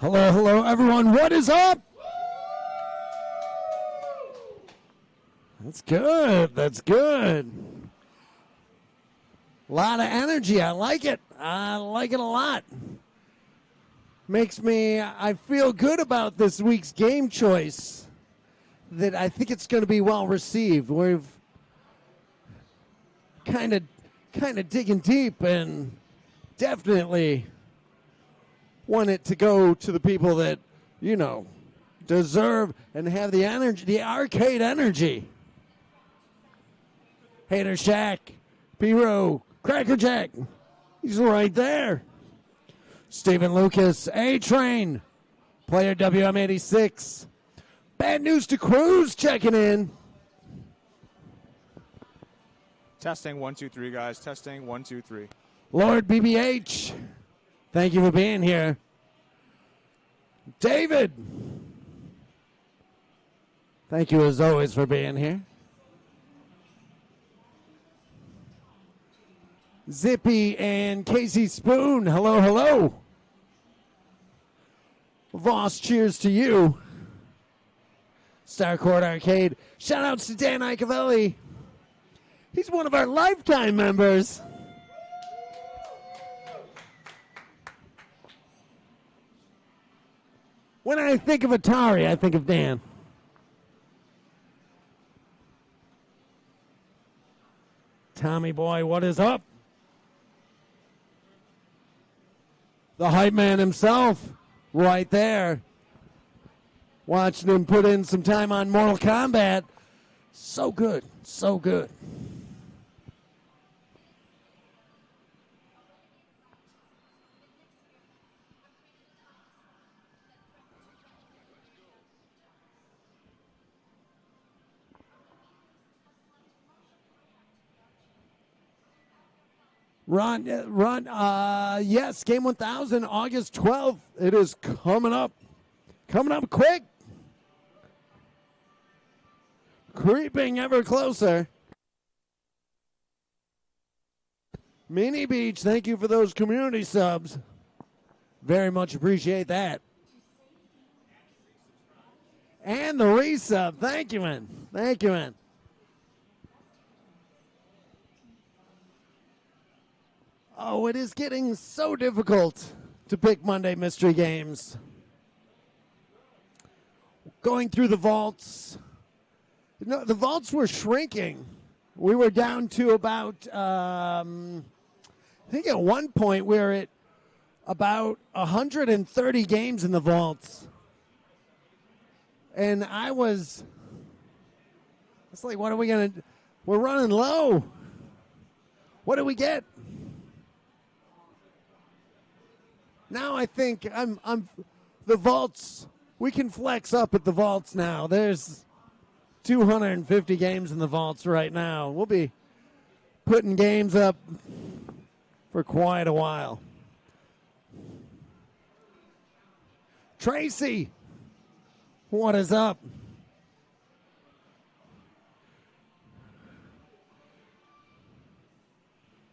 Hello, hello, everyone. What is up? That's good. That's good. A lot of energy. I like it. I like it a lot. I feel good about this week's game choice. That I think it's going to be well received. We've kind of digging deep and definitely want it to go to the people that, deserve and have the energy, the arcade energy. Hater Shack, P-Row, Cracker Jack, he's right there. Stephen Lucas, A-Train, player WM86. Bad News to Cruz checking in. Testing 1 2 3, guys. Testing 1 2 3. Lord BBH, thank you for being here. David, thank you as always for being here. Zippy and Casey Spoon, hello, hello. Voss, cheers to you. Starcourt Arcade, shout outs to Dan Icavelli. He's one of our lifetime members. When I think of Atari, I think of Dan. Tommy boy, what is up? The hype man himself, right there. Watching him put in some time on Mortal Kombat. So good, so good. Ron, yes, Game 1000, August 12th. It is coming up quick. Creeping ever closer. Mini Beach, thank you for those community subs. Very much appreciate that. And the resub, thank you, man. Thank you, man. Oh, it is getting so difficult to pick Monday mystery games. Going through the vaults. No, the vaults were shrinking. We were down to about, I think at one point we were at about 130 games in the vaults. And it's like, what are we going to, we're running low. What do we get? Now I think the vaults, we can flex up at the vaults now. There's 250 games in the vaults right now. We'll be putting games up for quite a while. Tracy, what is up?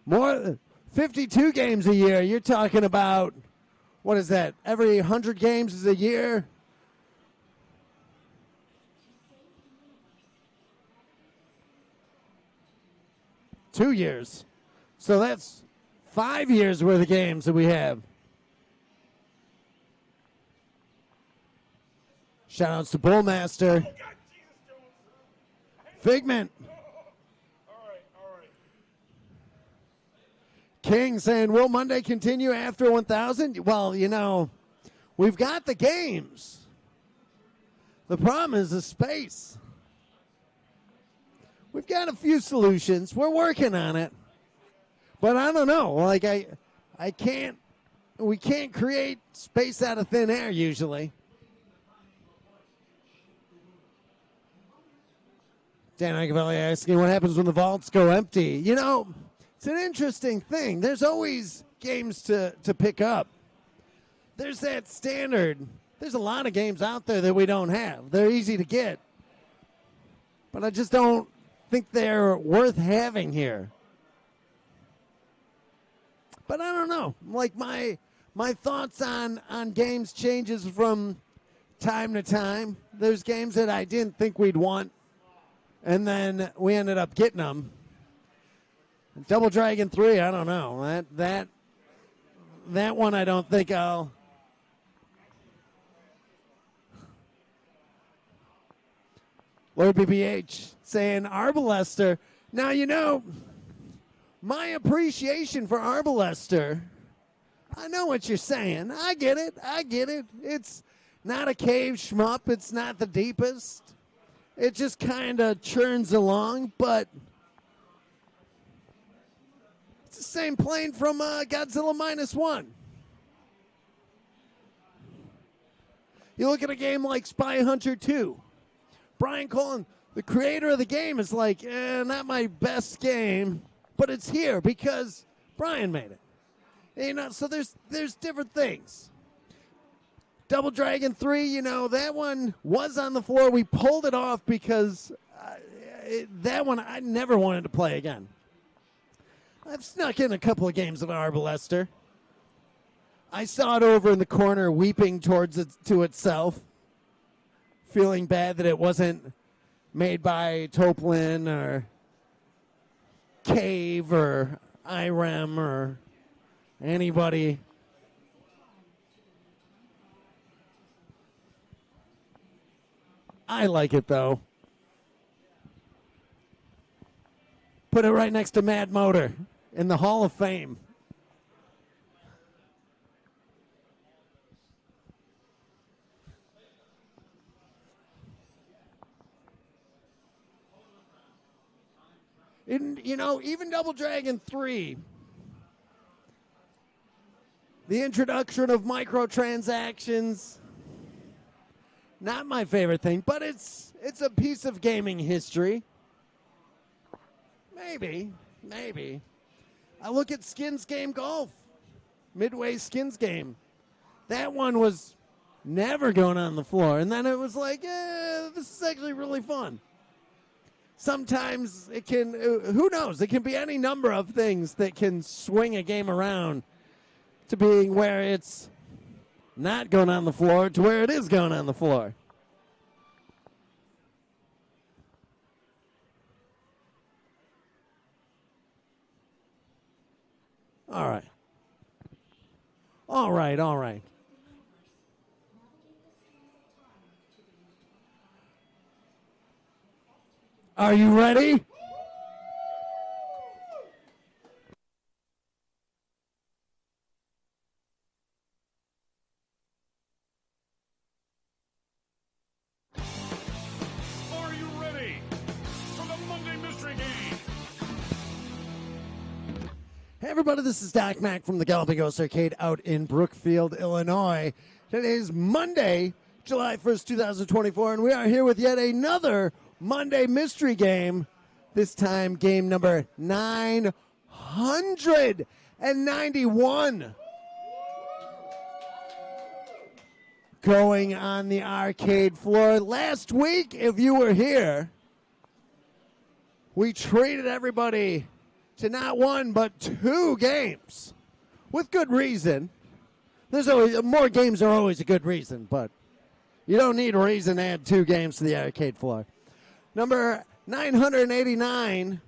More 52 games a year. You're talking about, what is that? Every 100 games is a year? Two years. So that's 5 years worth of games that we have. Shout outs to Bullmaster. Figment. King saying, will Monday continue after 1000? Well, we've got the games. The problem is the space. We've got a few solutions. We're working on it. But I don't know. Like, we can't create space out of thin air usually. Dan Icavelli asking what happens when the vaults go empty. It's an interesting thing. There's always games to pick up. There's that standard. There's a lot of games out there that we don't have. They're easy to get. But I just don't think they're worth having here. But I don't know. Like my thoughts on games changes from time to time. There's games that I didn't think we'd want, and then we ended up getting them. Double Dragon 3, I don't know. That one I don't think I'll... Lord BBH saying Arbalester. Now, you know, my appreciation for Arbalester, I know what you're saying. I get it. It's not a cave shmup. It's not the deepest. It just kind of churns along, but it's the same plane from Godzilla -1. You look at a game like Spy Hunter 2. Brian Cullen, the creator of the game, is like, not my best game, but it's here because Brian made it. You know, so there's different things. Double Dragon 3, you know, that one was on the floor. We pulled it off because that one I never wanted to play again. I've snuck in a couple of games of Arbalester. I saw it over in the corner weeping to itself, feeling bad that it wasn't made by Toplin or Cave or IREM or anybody. I like it, though. Put it right next to Mad Motor in the Hall of Fame. You know, even Double Dragon 3, the introduction of microtransactions, not my favorite thing, but it's a piece of gaming history. Maybe. I look at Skins Game Golf, Midway Skins Game. That one was never going on the floor, and then it was like, this is actually really fun. Sometimes it can, who knows, it can be any number of things that can swing a game around to being where it's not going on the floor to where it is going on the floor. All right. Are you ready? Are you ready for the Monday Mystery Game? Hey everybody, this is Doc Mack from the Galloping Ghost Arcade out in Brookfield, Illinois. Today is Monday, July 1st, 2024, and we are here with yet another Monday Mystery Game. This time, game number 991. Going on the arcade floor. Last week, if you were here, we treated everybody to not one, but two games. With good reason. There's always, more games are always a good reason, but you don't need a reason to add two games to the arcade floor. Number 989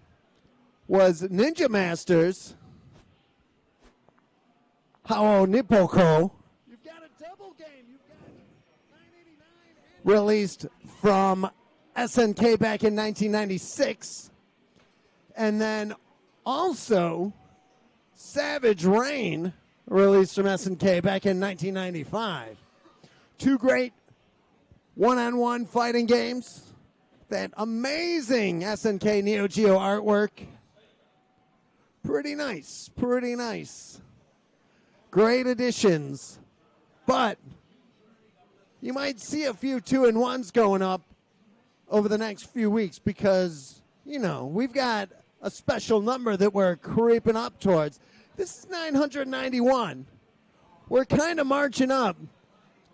was Ninja Masters. Hao Nippoko. You've got a double game. You've got 989. Released from SNK back in 1996. And then also Savage Rain, released from SNK back in 1995. Two great one-on-one fighting games. That amazing SNK Neo Geo artwork. Pretty nice. Great additions. But you might see a few 2-in-1s going up over the next few weeks because, you know, we've got a special number that we're creeping up towards. This is 991. We're kind of marching up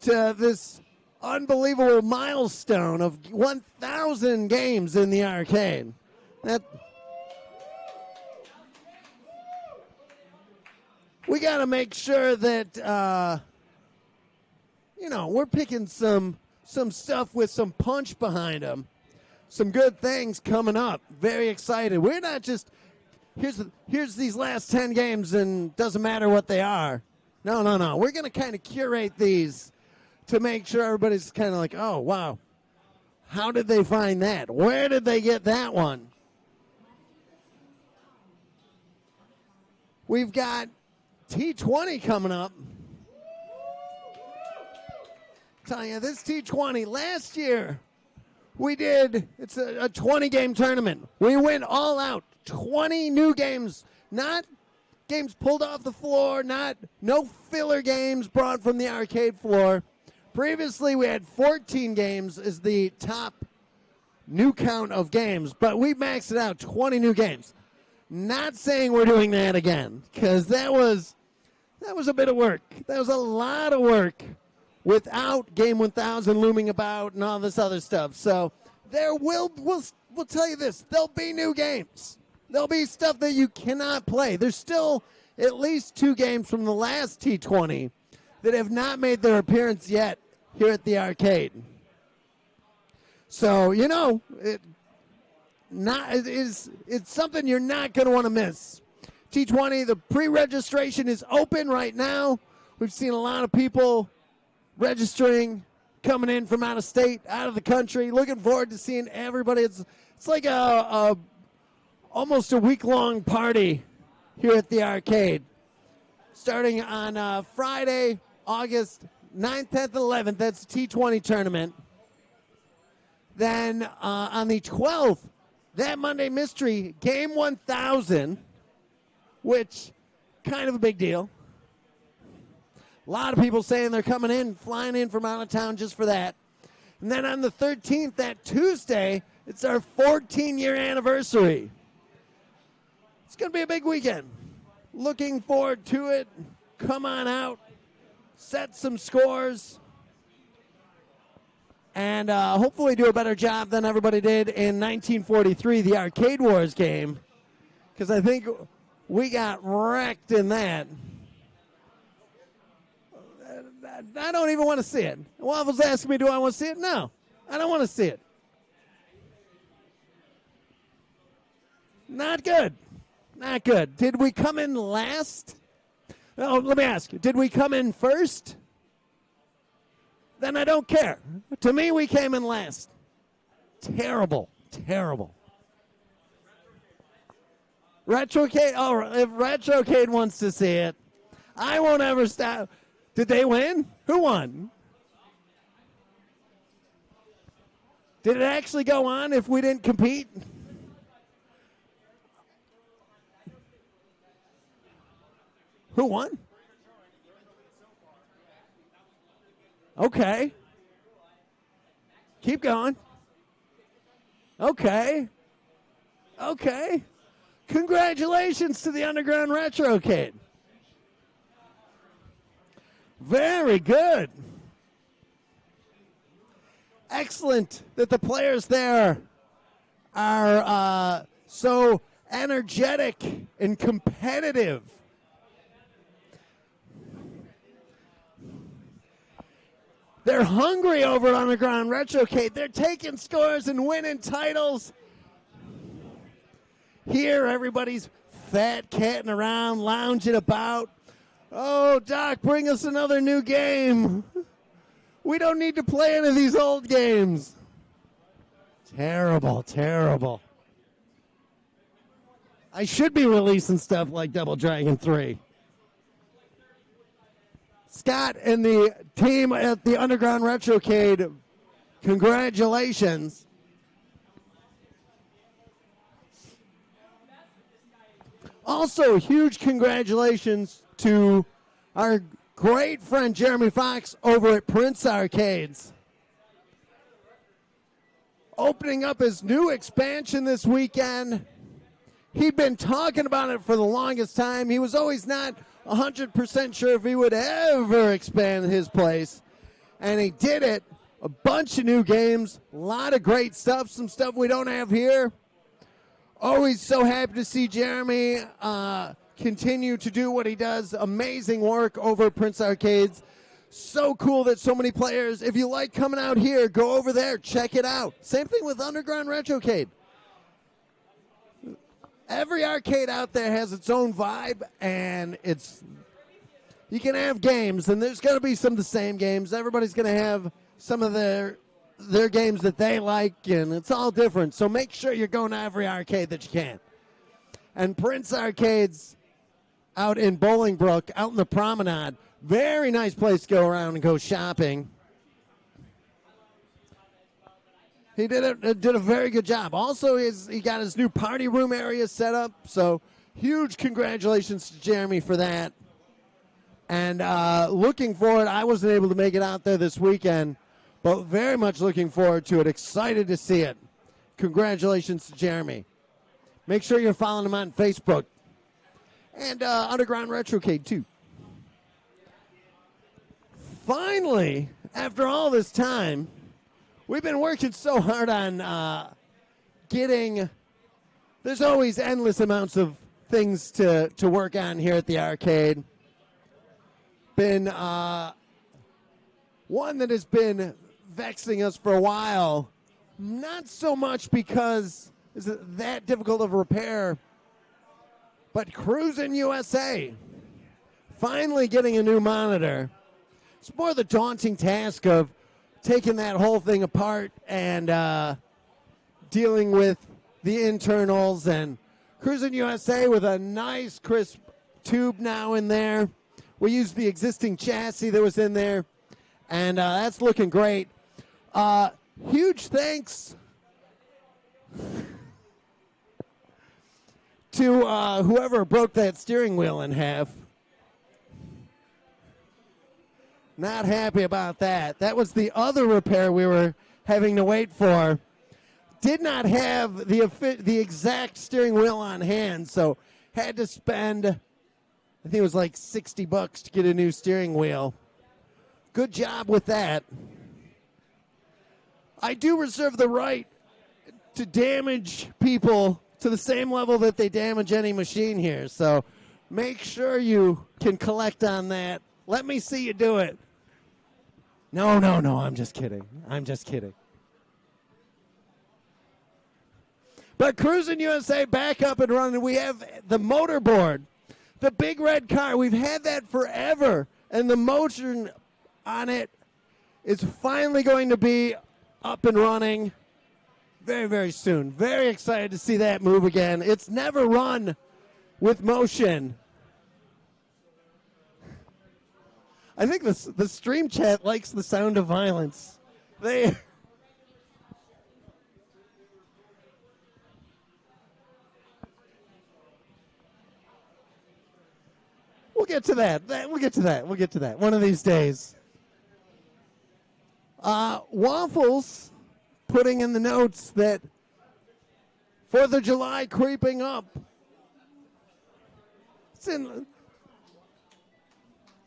to this unbelievable milestone of 1,000 games in the arcade. We got to make sure that, you know, we're picking some stuff with some punch behind them. Some good things coming up. Very excited. We're not just here's these last 10 games and doesn't matter what they are. No. We're going to kind of curate these to make sure everybody's kind of like, oh, wow. How did they find that? Where did they get that one? We've got T20 coming up. Telling you, this T20, last year, it's a 20-game tournament. We went all out, 20 new games, not games pulled off the floor, no filler games brought from the arcade floor. Previously, we had 14 games as the top new count of games, but we maxed it out, 20 new games. Not saying we're doing that again, because that was a bit of work. That was a lot of work without Game 1000 looming about and all this other stuff. So we'll tell you this, there'll be new games. There'll be stuff that you cannot play. There's still at least 2 games from the last T20 that have not made their appearance yet here at the arcade. So, it's something you're not going to want to miss. T20, the pre-registration is open right now. We've seen a lot of people registering, coming in from out of state, out of the country. Looking forward to seeing everybody. It's like almost a week-long party here at the arcade. Starting on Friday, August 9th, 10th, 11th. That's the T20 tournament. Then on the 12th, that Monday mystery, Game 1000, which kind of a big deal. A lot of people saying they're coming in, flying in from out of town just for that. And then on the 13th, that Tuesday, it's our 14-year anniversary. It's going to be a big weekend. Looking forward to it. Come on out. Set some scores. And hopefully do a better job than everybody did in 1943, the Arcade Wars game. Because I think we got wrecked in that. I don't even want to see it. Waffle's asking me, do I want to see it? No, I don't want to see it. Not good. Not good. Did we come in last? No, let me ask you. Did we come in first? Then I don't care. To me, we came in last. Terrible. Terrible. Retrocade. Oh, if Retrocade wants to see it, I won't ever stop. Did they win? Who won? Did it actually go on if we didn't compete? Who won? Okay. Keep going. Okay. Okay. Congratulations to the Underground Retrocade. Very good. Excellent that the players there are so energetic and competitive. They're hungry over at Underground Retrocade. They're taking scores and winning titles. Here, everybody's fat catting around, lounging about. Oh, Doc, bring us another new game. We don't need to play any of these old games. Terrible, terrible. I should be releasing stuff like Double Dragon 3. Scott and the team at the Underground Retrocade, congratulations. Also, huge congratulations to our great friend Jeremy Fox over at Prince Arcades. Opening up his new expansion this weekend. He'd been talking about it for the longest time. He was always not 100% sure if he would ever expand his place. And he did it. A bunch of new games, a lot of great stuff, some stuff we don't have here. Always so happy to see Jeremy continue to do what he does. Amazing work over at Prince Arcades. So cool that so many players, if you like coming out here, go over there, check it out. Same thing with Underground Retrocade. every arcade out there has its own vibe, and you can have games, and there's going to be some of the same games. Everybody's going to have some of their games that they like, and it's all different. So make sure you're going to every arcade that you can. And Prince Arcade's out in Bolingbrook, out in the Promenade. Very nice place to go around and go shopping. He did a very good job. Also, he got his new party room area set up, so huge congratulations to Jeremy for that. And looking forward, I wasn't able to make it out there this weekend, but very much looking forward to it. Excited to see it. Congratulations to Jeremy. Make sure you're following him on Facebook. And Underground Retrocade, too. Finally, after all this time, we've been working so hard on getting... There's always endless amounts of things to work on here at the arcade. Been one that has been vexing us for a while. Not so much because it's that difficult of a repair, but Cruisin' USA finally getting a new monitor. It's more the daunting task of taking that whole thing apart and dealing with the internals, and Cruisin' USA with a nice crisp tube now in there. We used the existing chassis that was in there, and that's looking great. Huge thanks to whoever broke that steering wheel in half. Not happy about that. That was the other repair we were having to wait for. Did not have the exact steering wheel on hand, so had to spend, I think it was like $60 to get a new steering wheel. Good job with that. I do reserve the right to damage people to the same level that they damage any machine here, so make sure you can collect on that. Let me see you do it. No, I'm just kidding. But Cruisin' USA back up and running. We have the motorboard, the big red car. We've had that forever, and the motion on it is finally going to be up and running very, very soon. Very excited to see that move again. It's never run with motion. I think the stream chat likes the sound of violence. We'll get to that. We'll get to that one of these days. Waffles putting in the notes that 4th of July creeping up.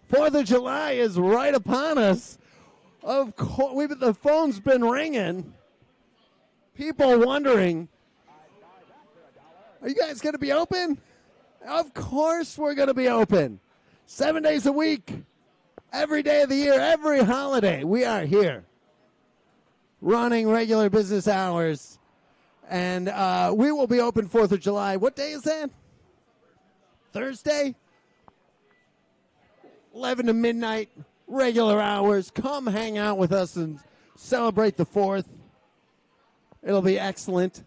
4th of July is right upon us. Of course, the phone's been ringing. People wondering, are you guys going to be open? Of course we're going to be open. 7 days a week, every day of the year, every holiday, we are here. Running regular business hours. And we will be open 4th of July. What day is that? Thursday? 11 to midnight, regular hours. Come hang out with us and celebrate the 4th. It'll be excellent.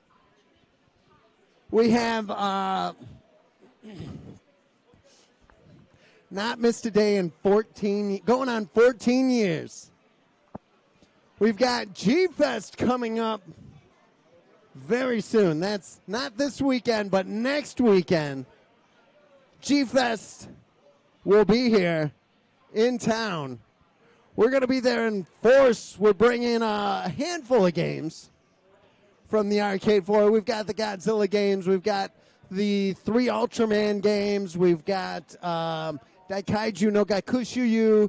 We have not missed a day in going on 14 years. We've got G-Fest coming up very soon. That's not this weekend, but next weekend. G-Fest will be here in town. We're going to be there in force. We're bringing a handful of games from the arcade floor. We've got the Godzilla games. We've got the 3 Ultraman games. We've got Daikaiju no Gakushuyu.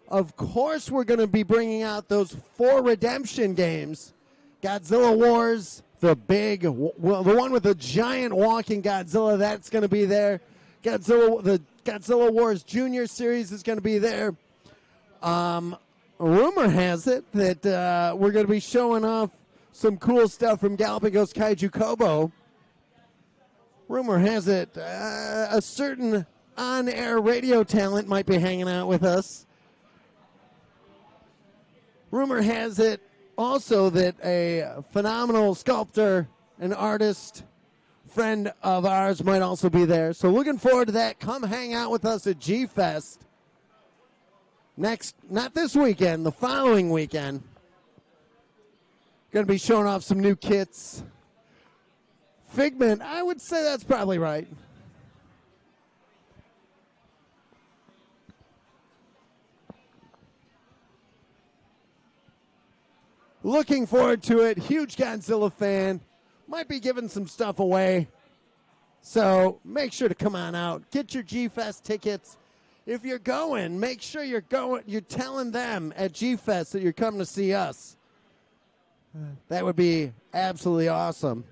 Of course, we're going to be bringing out those 4 Redemption games. Godzilla Wars, the one with the giant walking Godzilla, that's going to be there. The Godzilla Wars Junior series is going to be there. Rumor has it that we're going to be showing off some cool stuff from Galloping Ghost Kaiju Kobo. Rumor has it a certain on-air radio talent might be hanging out with us. Rumor has it also that a phenomenal sculptor and artist friend of ours might also be there. So looking forward to that. Come hang out with us at G-Fest. Next, not this weekend, the following weekend. Going to be showing off some new kits. Figment, I would say that's probably right. Looking forward to it. Huge Godzilla fan. Might be giving some stuff away. So make sure to come on out. Get your G-Fest tickets. If you're going, make sure you're telling them at G-Fest that you're coming to see us. That would be absolutely awesome.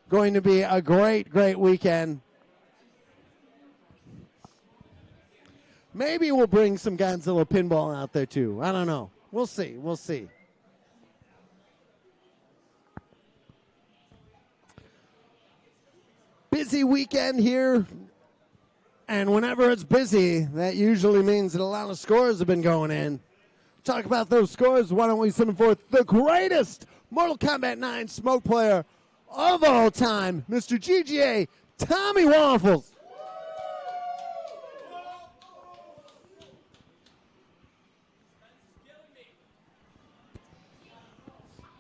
Going to be a great, great weekend. Maybe we'll bring some Godzilla pinball out there too. I don't know. We'll see. We'll see. Busy weekend here. And whenever it's busy, that usually means that a lot of scores have been going in. Talk about those scores. Why don't we send forth the greatest Mortal Kombat 9 smoke player of all time, Mr. GGA, Tommy Waffles.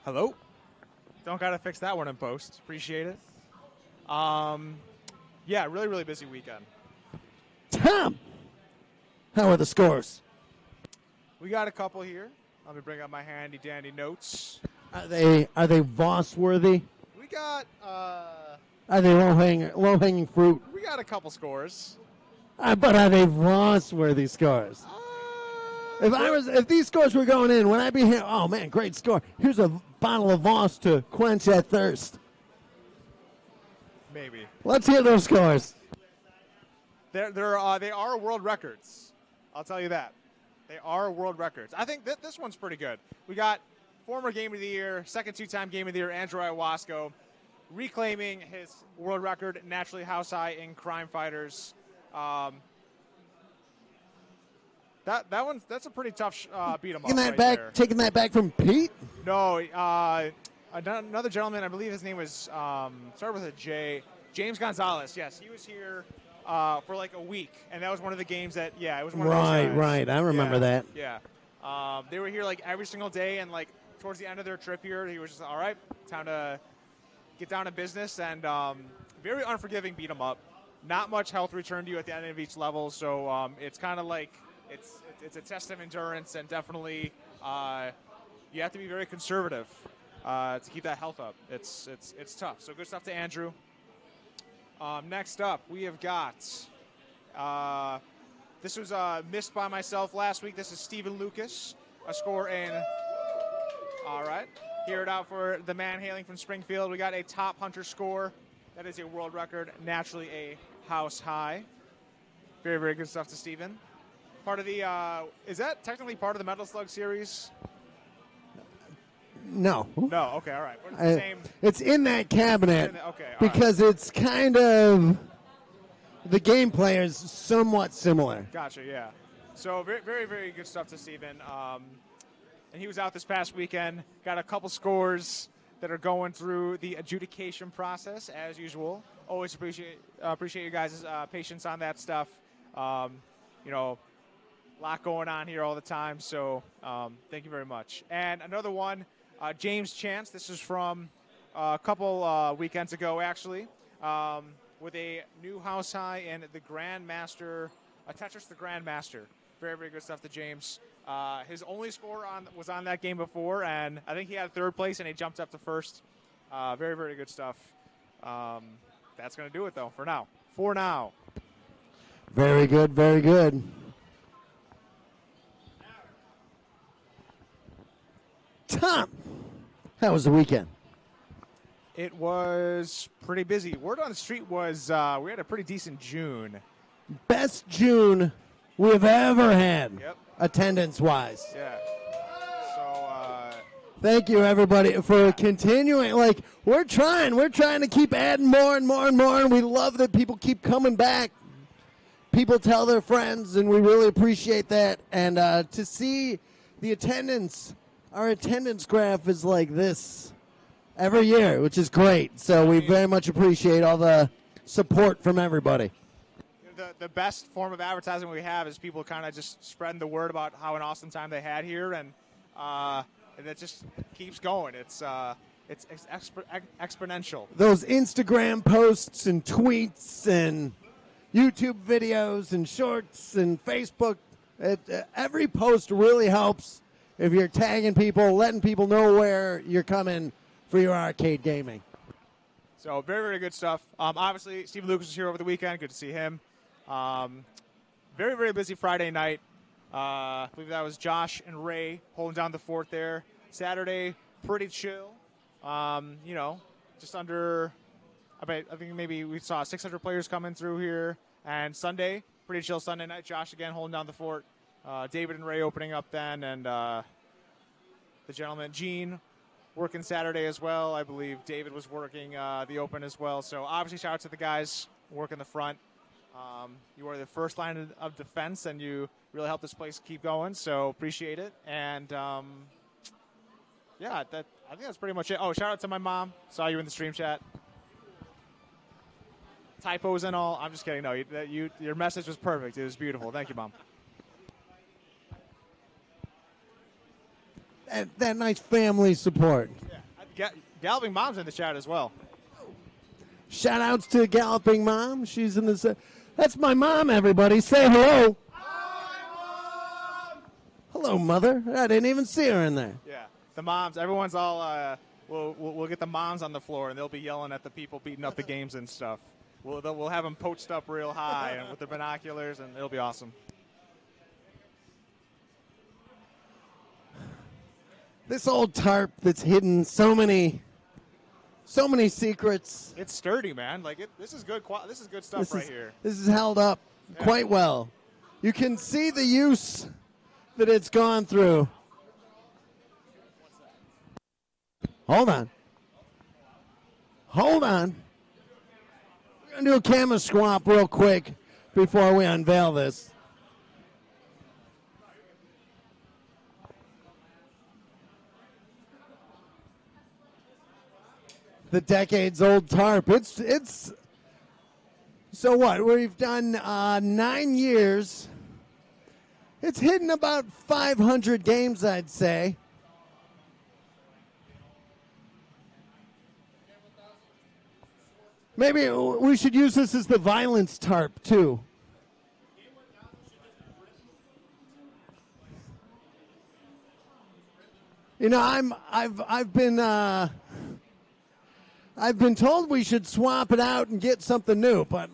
Hello. Don't gotta fix that one in post. Appreciate it. Yeah, really, really busy weekend. Tom, how are the scores? We got a couple here. Let me bring up my handy dandy notes. Are they Voss worthy? We got Are they low hanging fruit? we got a couple scores. But are they Voss worthy scores? If these scores were going in, would I be here? Oh man, great score! Here's a bottle of Voss to quench that thirst. Maybe. Let's hear those scores. They are world records. I'll tell you that. They are world records. I think this one's pretty good. We got former Game of the Year, second two-time Game of the Year, Andrew Iwasco, reclaiming his world record, naturally house high in Crime Fighters. That's a pretty tough beat 'em up. Taking that back from Pete? No, another gentleman, I believe his name was started with a J. James Gonzalez. Yes, he was here for like a week, and that was one of the games that it was one of those guys. Right. I remember that. Yeah, they were here like every single day, and like towards the end of their trip here, he was just all right. Time to get down to business, and very unforgiving beat 'em up. Not much health returned to you at the end of each level, so it's kind of like it's a test of endurance, and definitely you have to be very conservative to keep that health up. It's tough. So good stuff to Andrew. Next up, we have got this was missed by myself last week. This is Stephen Lucas, a score in. All right, hear it out for the man hailing from Springfield. We got a top hunter score. That is a world record, naturally a house high. Very, very good stuff to Stephen. Part of the, is that technically part of the Metal Slug series? No. No, okay, all right. It's the same. It's in that cabinet Okay, because it's kind of, the gameplay is somewhat similar. Gotcha, yeah. So very, very, very good stuff to Stephen. And he was out this past weekend, got a couple scores that are going through the adjudication process as usual. Always appreciate you guys' patience on that stuff. A lot going on here all the time, so thank you very much. And another one, James Chance. This is from a couple weekends ago, actually, with a new house high in the Grandmaster, Tetris the Grandmaster. Very, very good stuff to James. His only score was on that game before, and I think he had third place, and he jumped up to first. Very, very good stuff. That's going to do it, though, for now. Very good, very good. Tom, how was the weekend? It was pretty busy. Word on the street was we had a pretty decent June. Best June we've ever had, Yep. attendance-wise. Yeah. So Thank you, everybody, for continuing. Like, we're trying to keep adding more and more and more, and we love that people keep coming back. People tell their friends, and we really appreciate that. And to see the attendance, our attendance graph is like this every year, which is great. So we very much appreciate all the support from everybody. The best form of advertising we have is people kind of just spreading the word about how an awesome time they had here, and it just keeps going. It's exponential. Those Instagram posts and tweets and YouTube videos and shorts and Facebook, every post really helps if you're tagging people, letting people know where you're coming for your arcade gaming. So very, very good stuff. Obviously, Stephen Lucas was here over the weekend. Good to see him. Very, very busy Friday night. I believe that was Josh and Ray holding down the fort there. Saturday, pretty chill. Just under, I think maybe we saw 600 players coming through here. And Sunday, pretty chill Sunday night. Josh again holding down the fort. David and Ray opening up then. And the gentleman, Gene, working Saturday as well. I believe David was working the open as well. So obviously shout out to the guys working the front. You are the first line of defense, and you really helped this place keep going, so appreciate it. And, I think that's pretty much it. Oh, shout out to my mom. Saw you in the stream chat. Typos and all. I'm just kidding. No, your message was perfect. It was beautiful. Thank you, Mom. That nice family support. Yeah. Galloping Mom's in the chat as well. Shout outs to Galloping Mom. She's in the... That's my mom, everybody. Say hello. Hi, Mom. Hello, Mother. I didn't even see her in there. Yeah. The moms, everyone's all... We'll get the moms on the floor, and they'll be yelling at the people beating up the games and stuff. We'll have them poached up real high and with their binoculars, and it'll be awesome. This old tarp that's hidden so many secrets. It's sturdy, man. This is good. This is good stuff right here. This is held up quite well. You can see the use that it's gone through. Hold on. We're going to do a camera swap real quick before we unveil this. The decades-old tarp. It's so what? We've done 9 years. It's hidden about 500 games, I'd say. Maybe we should use this as the violence tarp too. You know, I've been told we should swap it out and get something new, but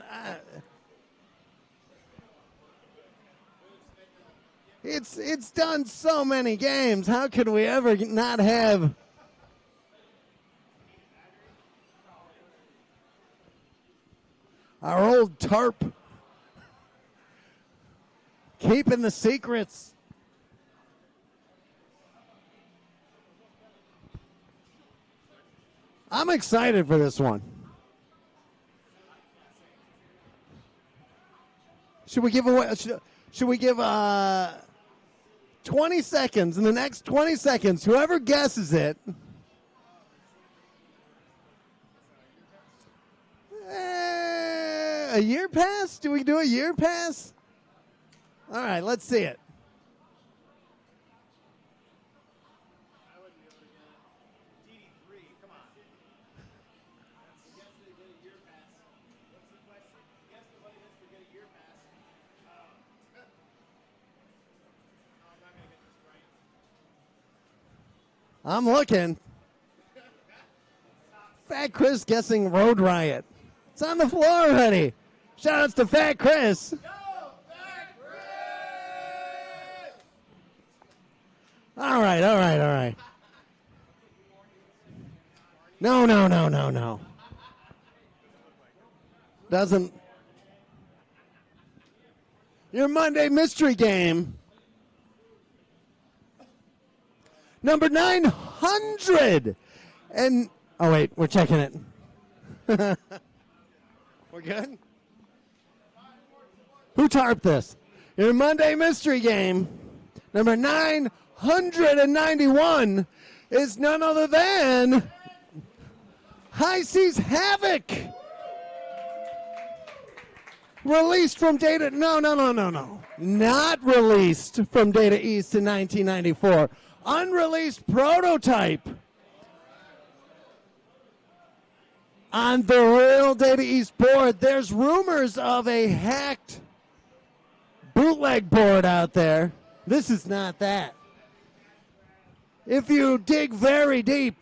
it's done so many games. How could we ever not have? Our old tarp, keeping the secrets. I'm excited for this one. Should we give away? Should we give 20 seconds? In the next 20 seconds, whoever guesses it. A year pass? Do we do a year pass? All right, let's see it. I'm looking. Fat Chris guessing Road Riot. It's on the floor already. Shout outs to Fat Chris. Go, Fat Chris! All right. No. Doesn't. Your Monday mystery game. Number 900. 900. And, oh, wait, we're checking it. We're good? Who tarped this? Your Monday mystery game, number 991, is none other than High Seas Havoc. Released from Data, no. Not released from Data East in 1994. Unreleased prototype on the real Data East board. There's rumors of a hacked bootleg board out there. This is not that. If you dig very deep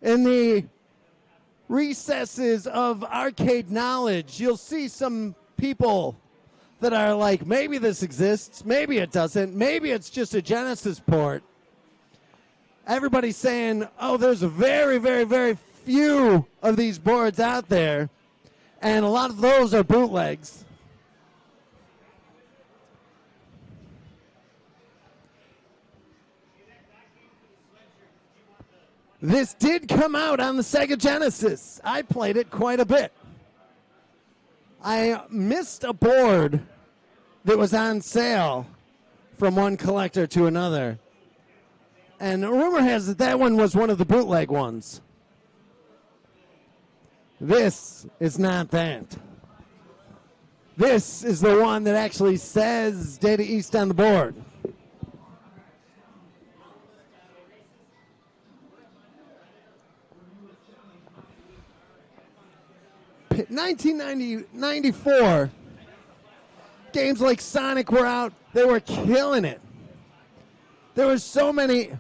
in the recesses of arcade knowledge, you'll see some people that are like, maybe this exists, maybe it doesn't, maybe it's just a Genesis port. Everybody's saying, oh, there's very, very, very few of these boards out there, and a lot of those are bootlegs. This did come out on the Sega Genesis. I played it quite a bit. I missed a board that was on sale from one collector to another. And rumor has it that one was one of the bootleg ones. This is not that. This is the one that actually says Data East on the board. 1994, games like Sonic were out. They were killing it. There were so many.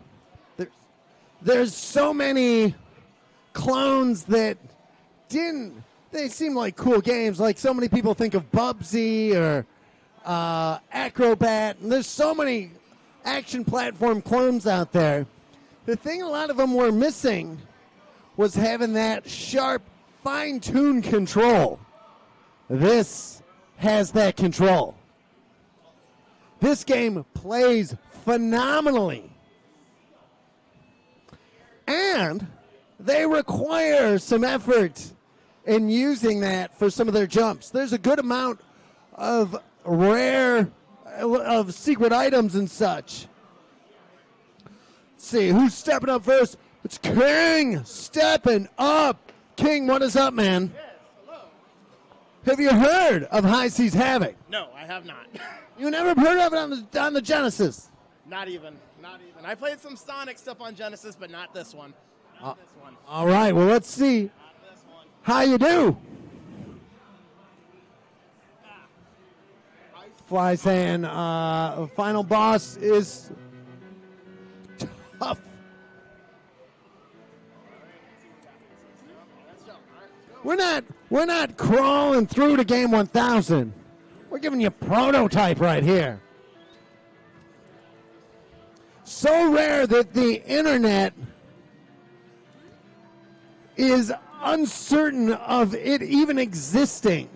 There's so many clones that didn't. They seem like cool games. Like so many people think of Bubsy or Acrobat. And there's so many action platform clones out there. The thing a lot of them were missing was having that sharp, fine-tuned control. This has that control. This game plays phenomenally. And they require some effort in using that for some of their jumps. There's a good amount of secret items and such. Let's see, who's stepping up first? It's King stepping up. King, what is up, man? Yes, hello. Have you heard of High Seas Havoc? No, I have not. You never heard of it on the Genesis? Not even. I played some Sonic stuff on Genesis, but not this one. Not this one. All right, well, let's see Not this one. how you do. Fly saying final boss is tough. We're not crawling through to game 1000. We're giving you a prototype right here. So rare that the internet is uncertain of it even existing.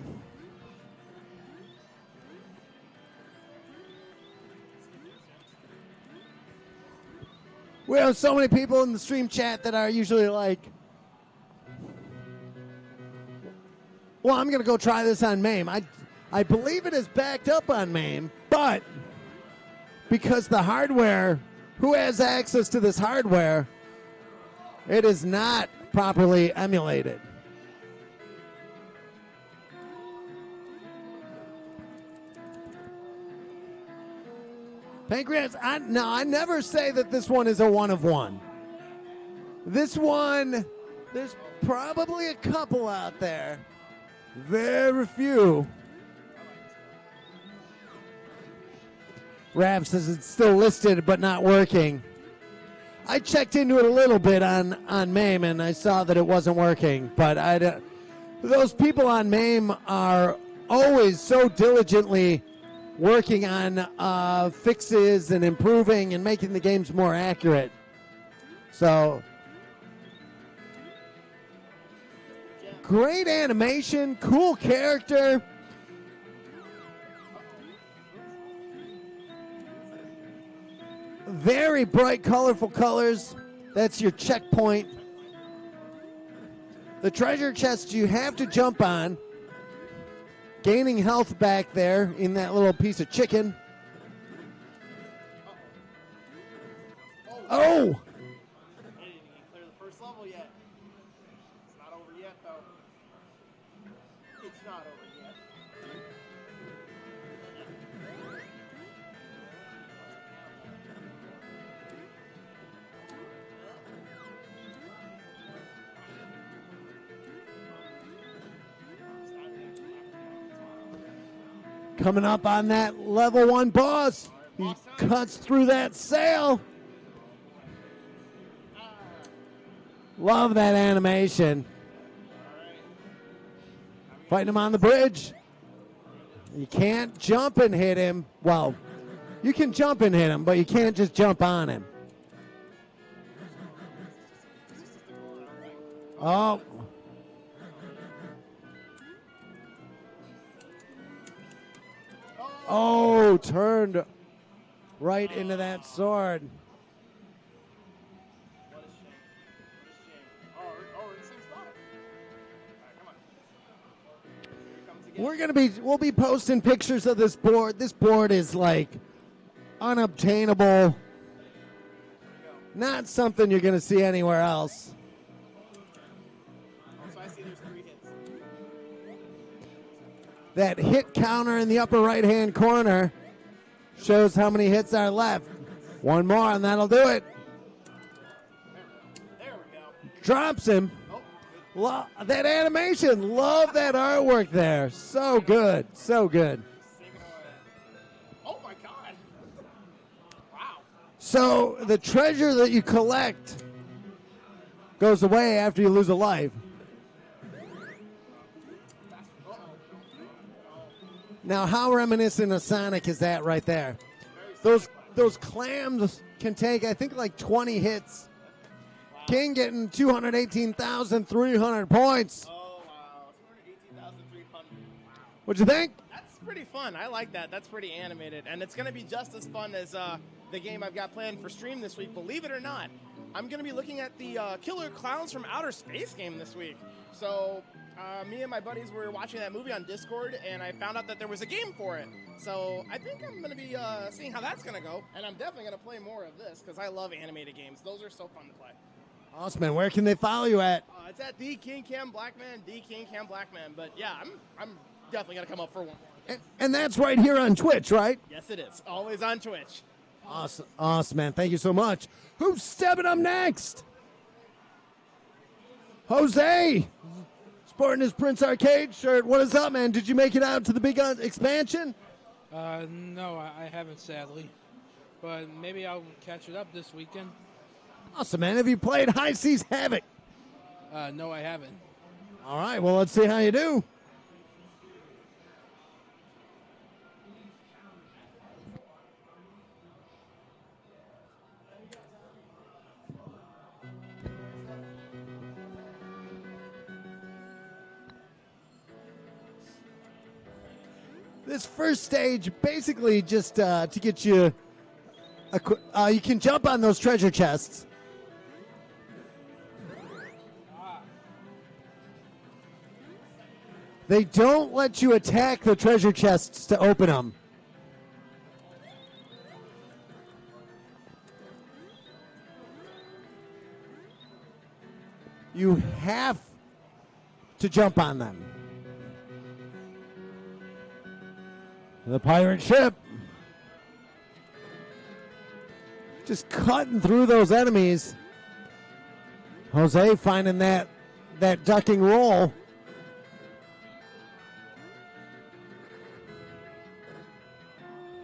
We have so many people in the stream chat that are usually like, well, I'm going to go try this on MAME. I believe it is backed up on MAME, but because the hardware, who has access to this hardware, it is not properly emulated. Pancreas, I never say that this one is a one of one. This one, there's probably a couple out there. Very few. Rab says it's still listed but not working. I checked into it a little bit on MAME and I saw that it wasn't working. But those people on MAME are always so diligently working on fixes and improving and making the games more accurate. So, great animation, cool character. Very bright, colorful colors. That's your checkpoint. The treasure chest you have to jump on, gaining health back there in that little piece of chicken. Oh! I didn't even clear the first level yet. It's not over yet, though. It's not over yet. Coming up on that level 1 boss. He cuts through that sail. Love that animation. Fighting him on the bridge. You can't jump and hit him. Well, you can jump and hit him, but you can't just jump on him. Oh. Oh, turned right into that sword. What a shame. What a shame. Oh, we're in the same spot. All right, come on. Here it comes again. We'll be posting pictures of this board. This board is like unobtainable. Not something you're going to see anywhere else. Oh, so I see there's 3 hits. That hit counter in the upper right-hand corner shows how many hits are left. One more, and that'll do it. There we go. Drops him. Oh, That animation. Love that artwork there. So good. So good. saving away. Oh my God. Wow. So the treasure that you collect goes away after you lose a life. Now, how reminiscent of Sonic is that right there? Those clams can take, I think, like 20 hits. Wow. King getting 218,300 points. Oh, wow. 218,300. What'd you think? That's pretty fun. I like that. That's pretty animated. And it's going to be just as fun as the game I've got planned for stream this week. Believe it or not, I'm going to be looking at the Killer Clowns from Outer Space game this week. So me and my buddies were watching that movie on Discord, and I found out that there was a game for it. So I think I'm going to be seeing how that's going to go. And I'm definitely going to play more of this because I love animated games. Those are so fun to play. Awesome, man. Where can they follow you at? It's at the King Cam Blackman, the King Cam Blackman. But yeah, I'm definitely going to come up for one more. And that's right here on Twitch, right? Yes, it is. Always on Twitch. Awesome, awesome, man. Thank you so much. Who's stepping up next? Jose, sporting his Prince Arcade shirt. What is up, man? Did you make it out to the big expansion? No, I haven't, sadly. But maybe I'll catch it up this weekend. Awesome, man. Have you played High Seas Havoc? No, I haven't. All right, well, let's see how you do. This first stage, basically just to get you, you can jump on those treasure chests. They don't let you attack the treasure chests to open them. You have to jump on them. The pirate ship. Just cutting through those enemies. Jose finding that ducking roll.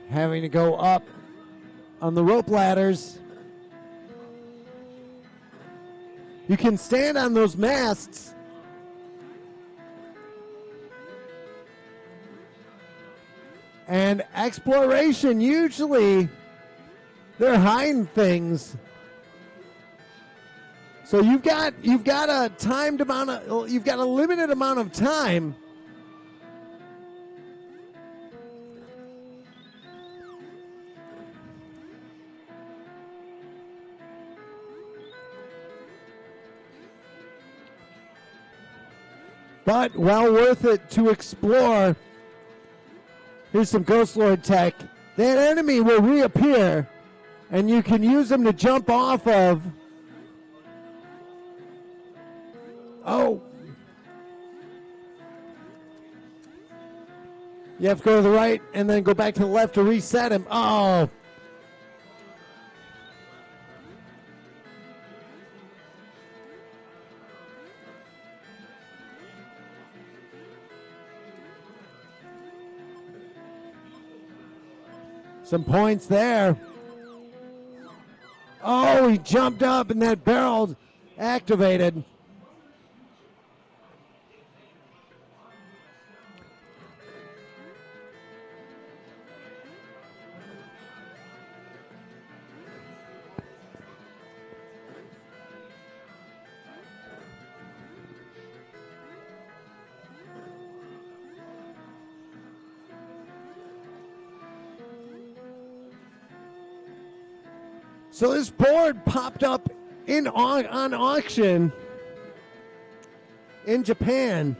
Having to go up on the rope ladders. You can stand on those masts. And exploration, usually they're hiding things. So you've got a timed amount of, you've got a limited amount of time. but well worth it to explore. Here's some Ghost Lord tech. That enemy will reappear, and you can use them to jump off of. Oh. You have to go to the right and then go back to the left to reset him. Oh. Some points there. Oh, he jumped up and that barrel activated. So this board popped up on auction in Japan.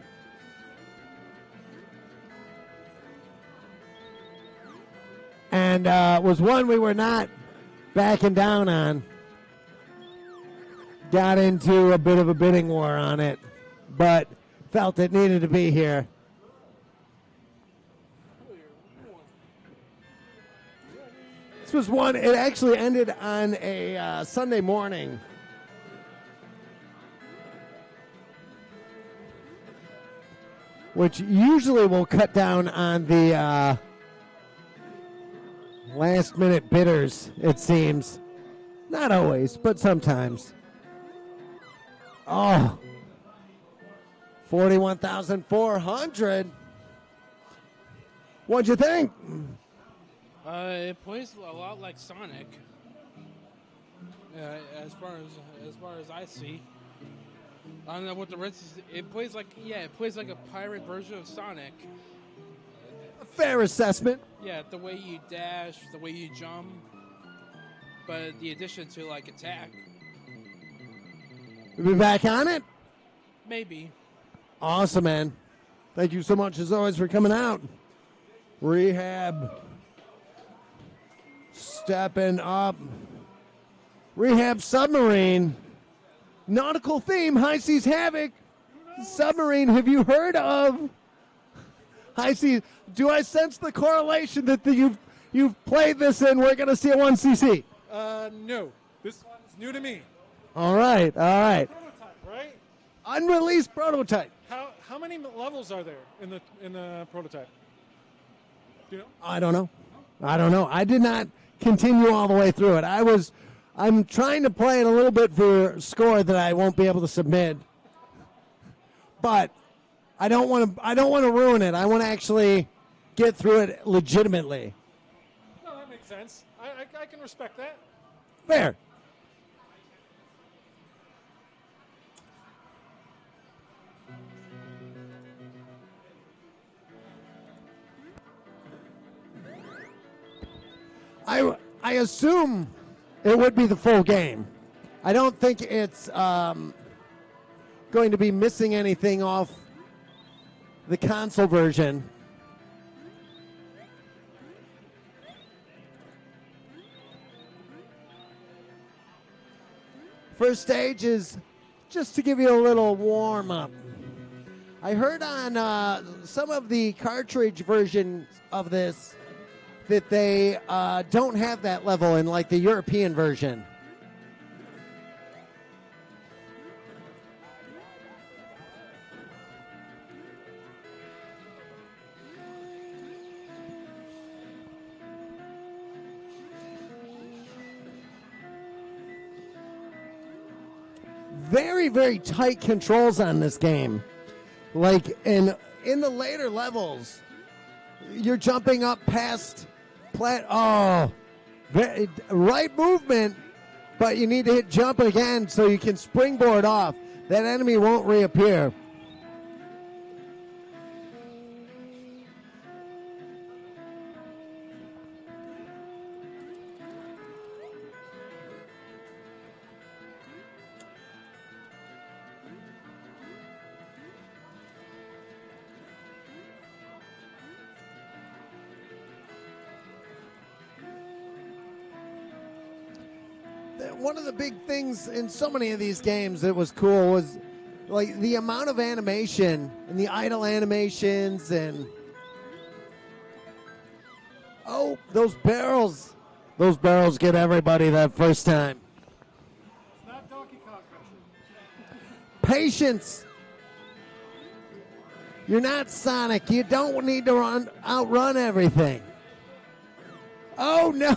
And was one we were not backing down on. Got into a bit of a bidding war on it, but felt it needed to be here. This was one, it actually ended on a Sunday morning. Which usually will cut down on the last minute bidders, it seems. Not always, but sometimes. Oh, 41,400. What'd you think? It plays a lot like Sonic, as far as I see. I don't know what the rest is. It plays like a pirate version of Sonic. A fair assessment. Yeah, the way you dash, the way you jump, but the addition to like attack. We'll be back on it? Maybe. Awesome, man. Thank you so much as always for coming out. Rehab. Stepping up. Rehab Submarine. Nautical theme, High Seas Havoc. Submarine, have you heard of High Seas? Do I sense the correlation that you've played this and we're going to see a 1cc? No. This one's new to me. All right. Prototype, right? Unreleased prototype. How many levels are there in the prototype? Do you know? I don't know. I did not continue all the way through it. I'm trying to play it a little bit for score that I won't be able to submit. But I don't want to ruin it. I want to actually get through it legitimately. No, that makes sense. I can respect that. Fair. I assume it would be the full game. I don't think it's going to be missing anything off the console version. First stage is just to give you a little warm-up. I heard on some of the cartridge versions of this that they don't have that level in like the European version. Very, very tight controls on this game. Like in the later levels, you're jumping up past right movement, but you need to hit jump again so you can springboard off. That enemy won't reappear. one of the big things in so many of these games that was cool was like the amount of animation and the idle animations and oh, those barrels get everybody that first time. It's not Donkey Kong pressure. Patience. You're not Sonic. You don't need to outrun everything. Oh no.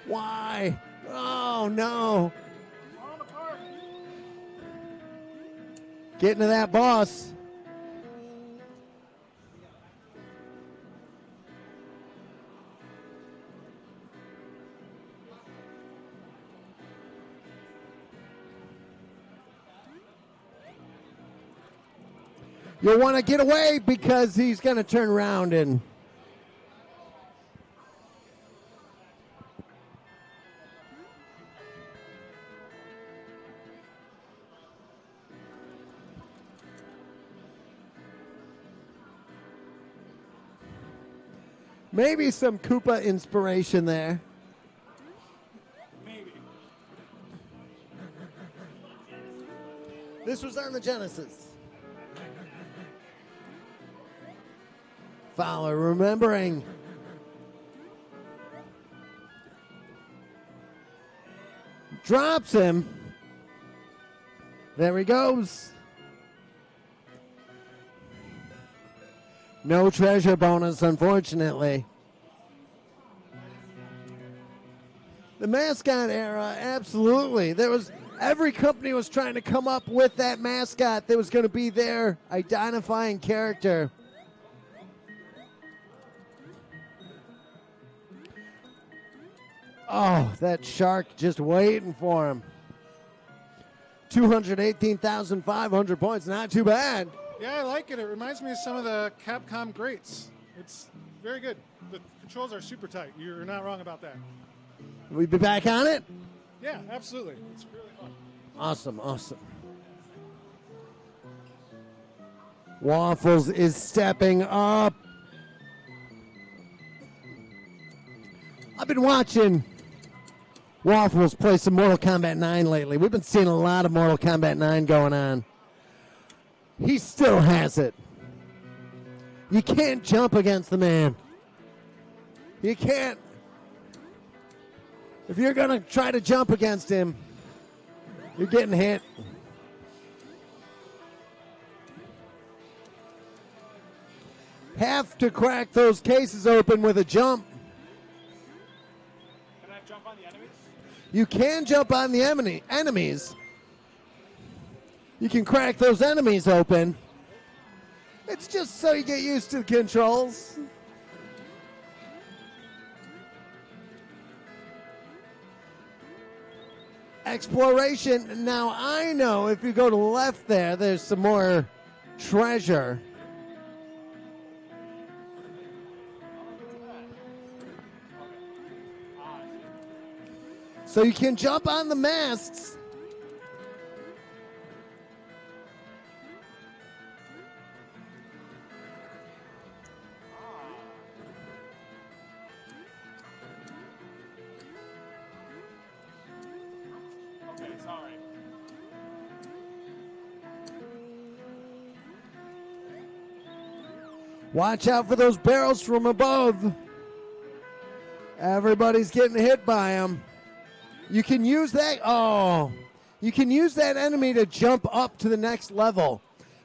Why? Oh no. On the park. Getting to that boss. You'll want to get away because he's going to turn around and maybe some Koopa inspiration there. Maybe. This was on the Genesis. Fowler remembering. Drops him. There he goes. No treasure bonus, unfortunately. The mascot era, absolutely. Every company was trying to come up with that mascot that was going to be their identifying character. Oh, that shark just waiting for him. 218,500 points, not too bad. Yeah, I like it. It reminds me of some of the Capcom greats. It's very good. The controls are super tight. You're not wrong about that. We be back on it? Yeah, absolutely. It's really fun. Awesome, awesome. Waffles is stepping up. I've been watching Waffles play some Mortal Kombat 9 lately. We've been seeing a lot of Mortal Kombat 9 going on. He still has it. You can't jump against the man. You can't. If you're going to try to jump against him, you're getting hit. Have to crack those cases open with a jump. Can I jump on the enemies? You can jump on the enemies. You can crack those enemies open. It's just so you get used to the controls. Exploration. Now I know if you go to the left there, there's some more treasure. So you can jump on the masts. Okay, sorry. Watch out for those barrels from above. Everybody's getting hit by them. You can use that. Oh, you can use that enemy to jump up to the next level,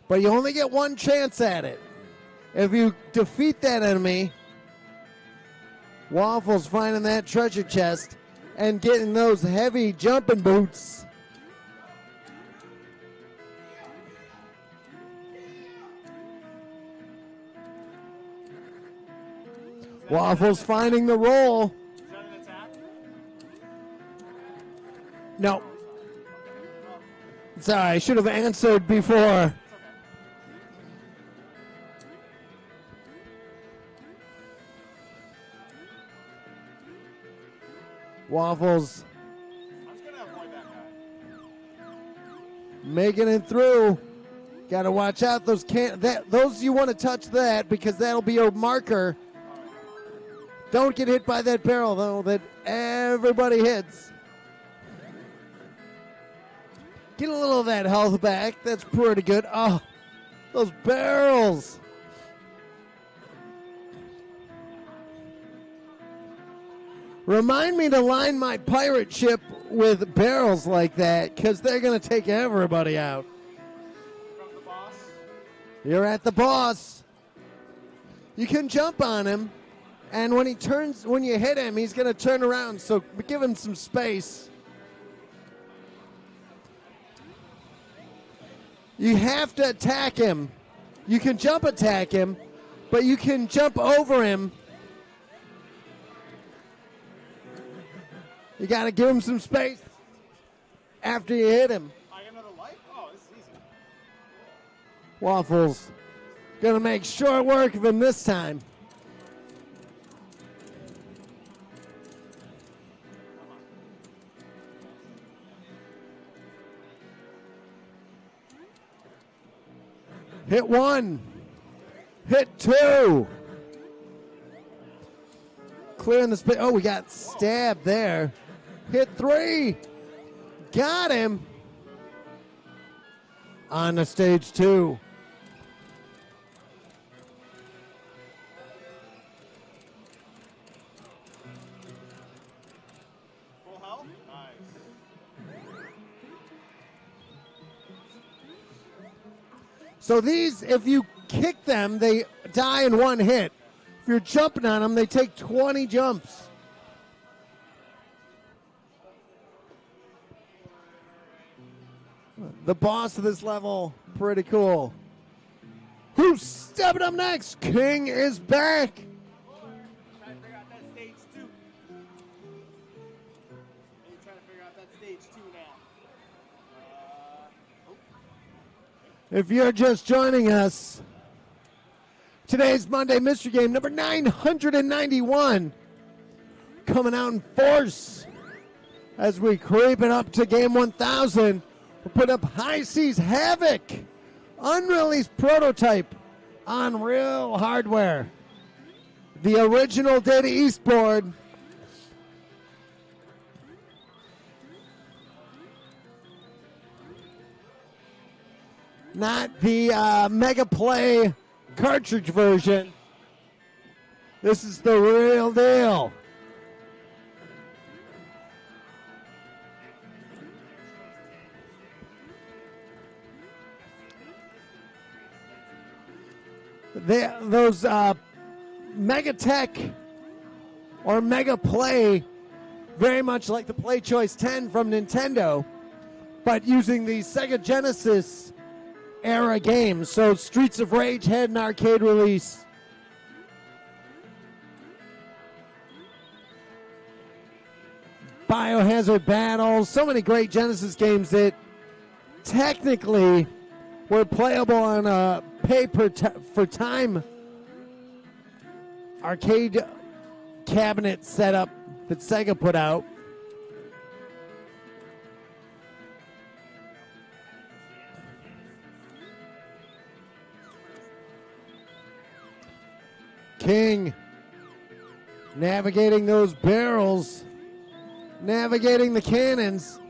but you only get one chance at it. If you defeat that enemy, Waffles finding that treasure chest and getting those heavy jumping boots. Waffles finding the roll. Is that an attack? No. Sorry, I should have answered before. Waffles I'm just gonna avoid that guy. making it through. Got to watch out. Those you want to touch that because that'll be your marker. Don't get hit by that barrel, though, that everybody hits. Get a little of that health back. That's pretty good. Oh, those barrels. Remind me to line my pirate ship with barrels like that, because they're going to take everybody out. From the boss. You're at the boss. You can jump on him, and when you hit him, he's going to turn around, so give him some space. You have to attack him. You can jump attack him, but you can jump over him. You got to give him some space after you hit him. I got another life? Oh, this is easy. Waffles. Gonna make short work of him this time. Hit 1. Hit 2. Clearing the space. Oh, we got stabbed there. Hit 3. Got him. On to stage 2. Full health? Nice. So these, if you kick them, they die in 1 hit. If you're jumping on them, they take 20 jumps. The boss of this level, pretty cool. Who's stepping up next? King is back. Trying to figure out that stage 2. You're trying to figure out that stage 2 now. If you're just joining us, today's Monday Mystery Game number 991 coming out in force as we creep it up to game 1000. We'll put up High Seas Havoc, unreleased prototype on real hardware. The original Data East board. Not the Mega Play cartridge version. This is the real deal. Those Megatech or Mega Play, very much like the Play Choice 10 from Nintendo, but using the Sega Genesis era games. So Streets of Rage had an arcade release. Biohazard Battles, so many great Genesis games that technically were playable on a for time arcade cabinet setup that Sega put out. King navigating those barrels, navigating the cannons.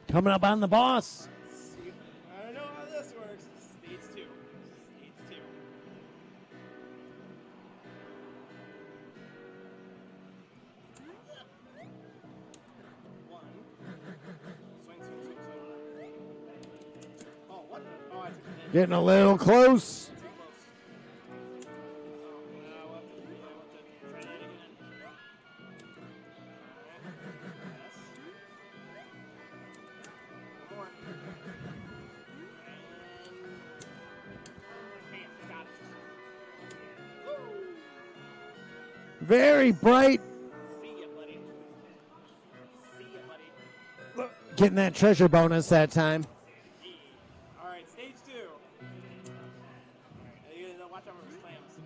Coming up on the boss. I don't know how this works. Stage 2. Stage 2. One. Swing, swing, swing, swing. Oh, what? Oh, I took it in. Getting a little close. Too close. Oh, no, we'll have to try that again. Yes. More. And got it. Woo! Very bright. See ya, buddy. See ya, buddy. Getting that treasure bonus that time. All right, stage 2. All right, you gotta watch out for his clams.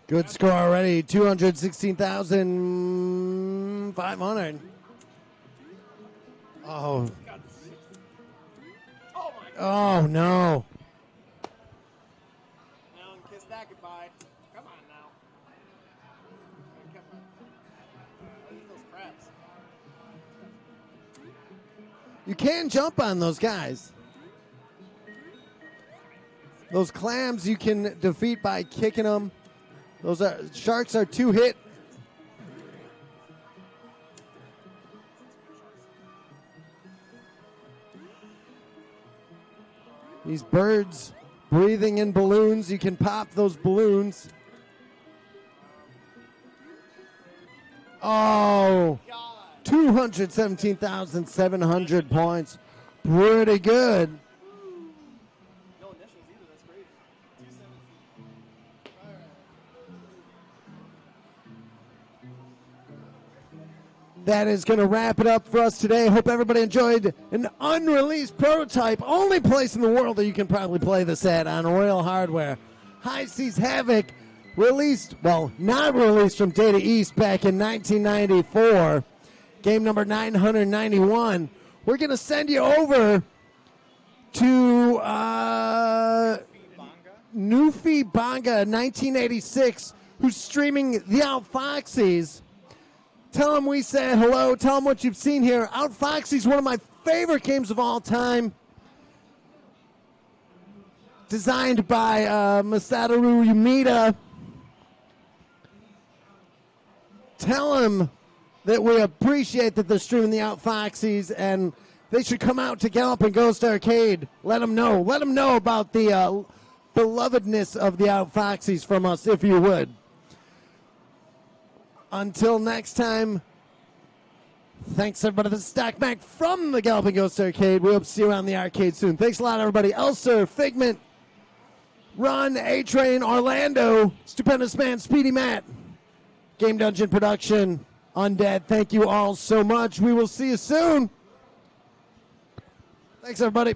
Good score already, 216,500. Oh. Oh, no. Now and kiss that goodbye. Come on now. Those crabs. You can jump on those guys. Those clams you can defeat by kicking them. Those sharks are 2-hit. These birds breathing in balloons. You can pop those balloons. Oh, 217,700 points. Pretty good. No initials either. That's great. 217. All right. That is going to wrap it up for us today. Hope everybody enjoyed an unreleased prototype. Only place in the world that you can probably play this at on Royal Hardware. High Seas Havoc, released, well, not released from Data East back in 1994. Game number 991. We're going to send you over to Newfie Bonga 1986, who's streaming the Outfoxies. Tell them we said hello. Tell them what you've seen here. Outfoxies, one of my favorite games of all time. Designed by Masaru Yamada. Tell them that we appreciate that they're streaming the Outfoxies, and they should come out to Galloping Ghost Arcade. Let them know. Let them know about the belovedness of the Outfoxies from us, if you would. Until next time, thanks everybody. This is Stock Mac from the Galloping Ghost Arcade. We hope to see you around the arcade soon. Thanks a lot, everybody. Elser, Figment, Ron, A-Train, Orlando, Stupendous Man, Speedy Matt, Game Dungeon Production, Undead. Thank you all so much. We will see you soon. Thanks, everybody.